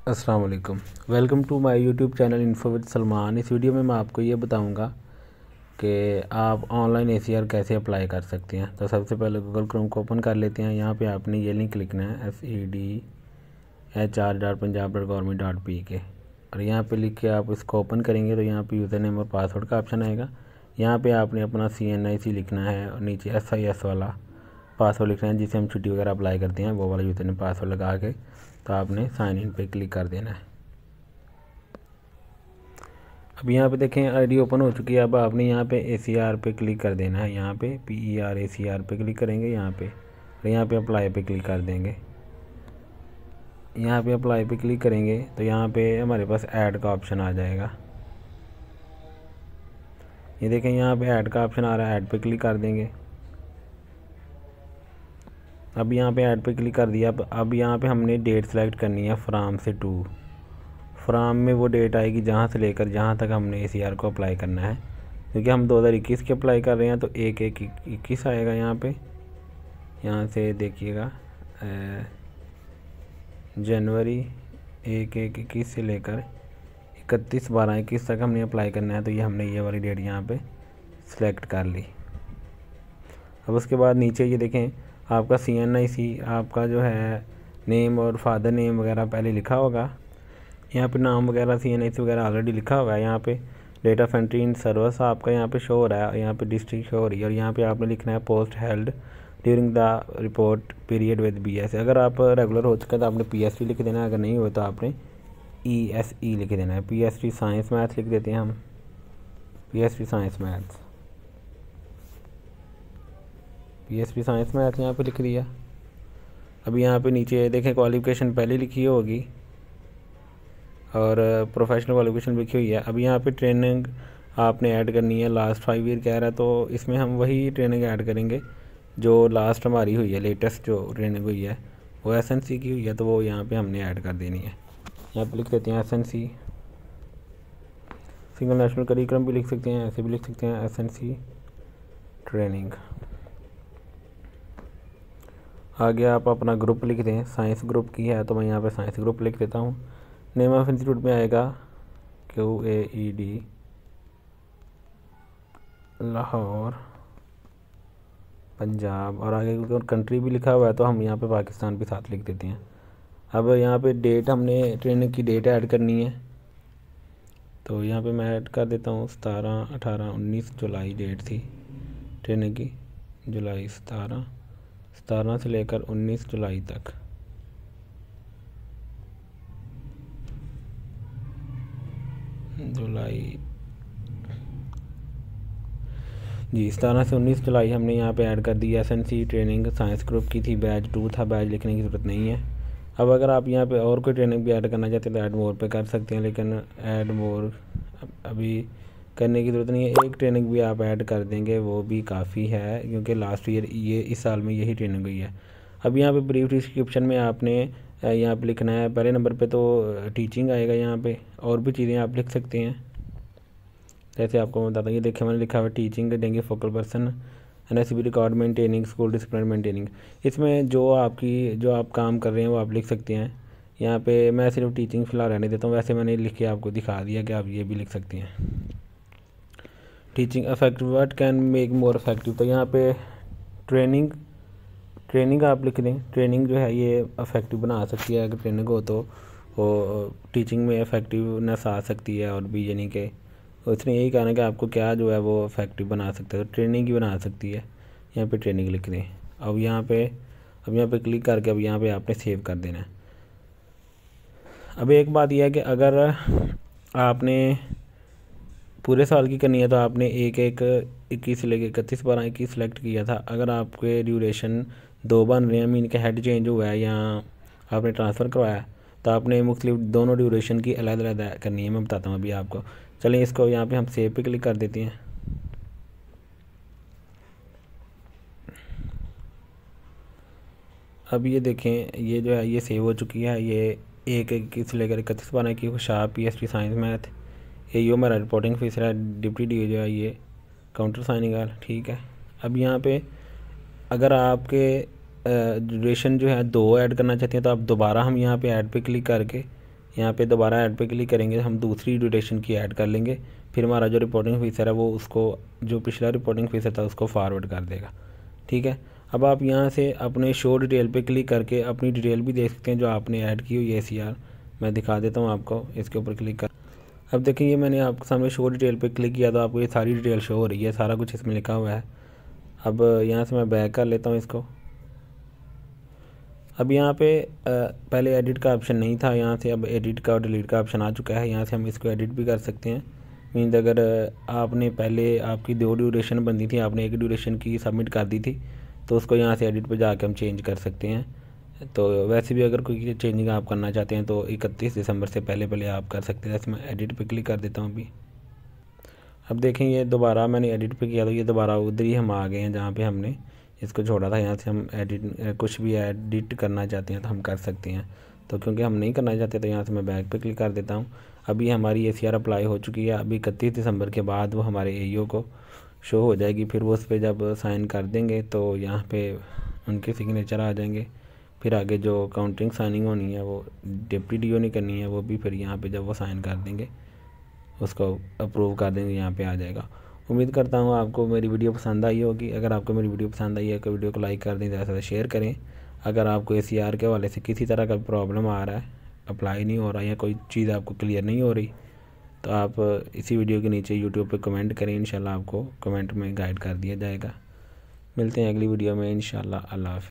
अस्सलाम वालेकुम। Welcome to my YouTube channel info with Salman. इस वीडियो में मैं आपको ये बताऊंगा कि आप ऑनलाइन ACR कैसे अप्लाई कर सकते हैं। तो सबसे पहले गूगल क्रोम को ओपन कर लेते हैं। यहाँ पे आपने ये लिंक लिखना है sedhr.punjab.government.pk और यहाँ पे लिख के आप इसको ओपन करेंगे तो यहाँ पे यूज़र नेम और पासवर्ड का ऑप्शन आएगा। यहाँ पे आपने अपना CNIC लिखना है और नीचे SIS वाला पासवर्ड लिखना है जिसे हम छुट्टी वगैरह अप्लाई करते हैं, वो वाला यूज़र नेम पासवर्ड लगा के तो आपने साइन इन पे क्लिक कर देना है। अब यहाँ पे देखें आईडी ओपन हो चुकी है। अब आपने यहाँ पे ACR पे क्लिक कर देना है। यहाँ पे PER ACR पे क्लिक करेंगे यहाँ पे और यहाँ पे अप्लाई पे क्लिक कर देंगे। यहाँ पे अप्लाई पे क्लिक करेंगे तो यहाँ पे हमारे पास ऐड का ऑप्शन आ जाएगा। ये देखें यहाँ पे ऐड का ऑप्शन आ रहा है, ऐड पे क्लिक कर देंगे। अब यहाँ पे ऐड पे क्लिक कर दिया। अब यहाँ पे हमने डेट सेलेक्ट करनी है फ्राम से टू। फ्राम में वो डेट आएगी जहाँ से लेकर जहाँ तक हमने ACR को अप्लाई करना है। क्योंकि हम 2021 के अप्लाई कर रहे हैं तो 1/1/21 आएगा। यहाँ से देखिएगा जनवरी 1/1/21 से लेकर 31/12/21 तक हमने अप्लाई करना है। तो ये हमने ये वाली डेट यहाँ पे सिलेक्ट कर ली। अब उसके बाद नीचे ये देखें आपका CNIC आपका जो है नेम और फादर नेम वगैरह पहले लिखा होगा। यहाँ पे नाम वगैरह CNIC वगैरह ऑलरेडी लिखा हुआ है। यहाँ पे date of entry in service आपका यहाँ पे शो हो रहा है, यहाँ पे डिस्ट्रिक्ट शो हो रही है और यहाँ पे आपने लिखना है post held during the report period with BS। अगर आप रेगुलर हो चुका है तो आपने PST लिख देना है, अगर नहीं हो तो आपने ESE लिख देना है। PST साइंस मैथ्स लिख देते हैं हम, PST साइंस मैथ्स यहाँ पर लिख दिया। अब यहाँ पे नीचे देखें क्वालिफिकेशन पहले लिखी होगी और प्रोफेशनल क्वालिफिकेशन लिखी हुई है। अब यहाँ पे ट्रेनिंग आपने ऐड करनी है, लास्ट 5 ईयर कह रहा है तो इसमें हम वही ट्रेनिंग ऐड करेंगे जो लास्ट हमारी हुई है, लेटेस्ट जो ट्रेनिंग हुई है वो SNC की हुई है तो वो यहाँ पे हमने ऐड कर देनी है। यहाँ पे लिख देते हैं SNC सिंगल नेशनल करिकुलम भी लिख सकते हैं, ऐसे भी लिख सकते हैं SNC ट्रेनिंग। आगे आप अपना ग्रुप लिख दें, साइंस ग्रुप की है तो मैं यहाँ पे साइंस ग्रुप लिख देता हूँ। नेम ऑफ इंस्टीट्यूट में आएगा QAED लाहौर पंजाब और आगे अगर कंट्री भी लिखा हुआ है तो हम यहाँ पे पाकिस्तान भी साथ लिख देते हैं। अब यहाँ पे डेट हमने ट्रेनिंग की डेट ऐड करनी है तो यहाँ पे मैं ऐड कर देता हूँ 17, 18, 19 जुलाई डेट थी ट्रेनिंग की। जुलाई 17 से लेकर 19 जुलाई तक। जुलाई जी 17 से 19 जुलाई हमने यहाँ पे ऐड कर दी। SNC ट्रेनिंग साइंस ग्रुप की थी, बैच 2 था, बैच लिखने की ज़रूरत नहीं है। अब अगर आप यहाँ पे और कोई ट्रेनिंग भी ऐड करना चाहते हैं तो ऐड मोर पे कर सकते हैं, लेकिन ऐड मोर अभी करने की ज़रूरत नहीं है। एक ट्रेनिंग भी आप ऐड कर देंगे वो भी काफ़ी है क्योंकि लास्ट ईयर ये इस साल में यही ट्रेनिंग हुई है। अब यहाँ पे ब्रीफ डिस्क्रिप्शन में आपने यहाँ पे लिखना है पहले नंबर पे तो टीचिंग आएगा। यहाँ पे और भी चीज़ें आप लिख सकते हैं जैसे आपको मैं बताता हूँ। ये देखिए मैंने लिखा हुआ टीचिंग देंगे focal person NSB record maintaining school discipline maintaining. इसमें जो आप काम कर रहे हैं वो आप लिख सकते हैं। यहाँ पे मैं सिर्फ टीचिंग फ़िलहाल रहने देता हूँ, वैसे मैंने लिख के आपको दिखा दिया कि आप ये भी लिख सकते हैं। Teaching effective what can make more effective, तो यहाँ पे ट्रेनिंग आप लिख दें। ट्रेनिंग जो है ये इफेक्टिव बना सकती है, अगर ट्रेनिंग हो तो वो टीचिंग में इफेक्टिवनेस आ सकती है। और भी यानी कि उसने यही कहना है कि आपको क्या जो है वो इफेक्टिव बना सकता है, तो ट्रेनिंग ही बना सकती है। यहाँ पे ट्रेनिंग लिख दें। अब यहाँ पे क्लिक करके अब यहाँ पे आपने सेव कर देना है। अब एक बात यह है कि अगर आपने पूरे साल की करनी है तो आपने 1/1/21 से लेकर 31/12/21 सेलेक्ट किया था। अगर आपके ड्यूरेशन 2 बन रहे हैं, मीन के हेड चेंज हुआ है या आपने ट्रांसफ़र करवाया तो आपने मुख्तलिफ दोनों ड्यूरेशन की अलग-अलग करनी है। मैं बताता हूँ अभी आपको। चलिए इसको यहाँ पे हम सेव पे क्लिक कर देते हैं। अब ये देखें ये जो है ये सेव हो चुकी है। ये 1/21 से लेकर 31/12/21 शार्प PST साइंस मैथ ये मेरा रिपोर्टिंग फीस है। डिप्टी डी जो है ये काउंटर साइनिंग है, ठीक है। अब यहाँ पे अगर आपके ड्यूरेशन जो है 2 ऐड करना चाहते हैं तो आप दोबारा हम यहाँ पे ऐड पे क्लिक करके यहाँ पे दोबारा ऐड पे क्लिक करेंगे, हम दूसरी ड्यूरेशन की ऐड कर लेंगे। फिर हमारा जो रिपोर्टिंग फीचर है वो उसको जो पिछला रिपोर्टिंग फीचर था उसको फॉरवर्ड कर देगा। ठीक है, अब आप यहाँ से अपने शो डिटेल पे क्लिक करके अपनी डिटेल भी देख सकते हैं जो आपने ऐड की हुई है ACR। मैं दिखा देता हूँ आपको, इसके ऊपर क्लिक कर। अब देखिए ये मैंने आपके सामने शो डिटेल पे क्लिक किया तो आपको ये सारी डिटेल शो हो रही है, सारा कुछ इसमें लिखा हुआ है। अब यहाँ से मैं बैक कर लेता हूँ इसको। अब यहाँ पे पहले एडिट का ऑप्शन नहीं था, यहाँ से अब एडिट का और डिलीट का ऑप्शन आ चुका है। यहाँ से हम इसको एडिट भी कर सकते हैं। मीन्स अगर आपने पहले आपकी 2 ड्यूरेशन बनती थी, आपने 1 ड्यूरेशन की सबमिट कर दी थी, तो उसको यहाँ से एडिट पे जाके हम चेंज कर सकते हैं। तो वैसे भी अगर कोई चेंजिंग आप करना चाहते हैं तो 31 दिसंबर से पहले आप कर सकते हैं। जैसे मैं एडिट पे क्लिक कर देता हूँ अभी। अब देखें ये दोबारा मैंने एडिट पे किया तो ये दोबारा उधर ही हम आ गए हैं जहाँ पे हमने इसको छोड़ा था। यहाँ से हम एडिट कुछ भी एडिट करना चाहते हैं तो हम कर सकते हैं। तो क्योंकि हम नहीं करना चाहते तो यहाँ से मैं बैक पे क्लिक कर देता हूँ। अभी हमारी ACR अप्लाई हो चुकी है। अभी 31 दिसंबर के बाद वो हमारे AEO को शो हो जाएगी। फिर वो उस पर जब साइन कर देंगे तो यहाँ पे उनके सिग्नेचर आ जाएंगे। फिर आगे जो काउंटिंग साइनिंग होनी है वो डिप्टी DO ने करनी है, वो भी फिर यहाँ पे जब वो साइन कर देंगे उसको अप्रूव कर देंगे, यहाँ पे आ जाएगा। उम्मीद करता हूँ आपको मेरी वीडियो पसंद आई होगी। अगर आपको मेरी वीडियो पसंद आई है तो वीडियो को लाइक कर दें, ज़्यादा से ज़्यादा शेयर करें। अगर आपको ACR के हवाले से किसी तरह का प्रॉब्लम आ रहा है, अप्लाई नहीं हो रहा या कोई चीज़ आपको क्लियर नहीं हो रही, तो आप इसी वीडियो के नीचे यूट्यूब पे कमेंट करें। इंशाल्लाह आपको कमेंट में गाइड कर दिया जाएगा। मिलते हैं अगली वीडियो में इंशाल्लाह। अल्लाह हाफ़िज़।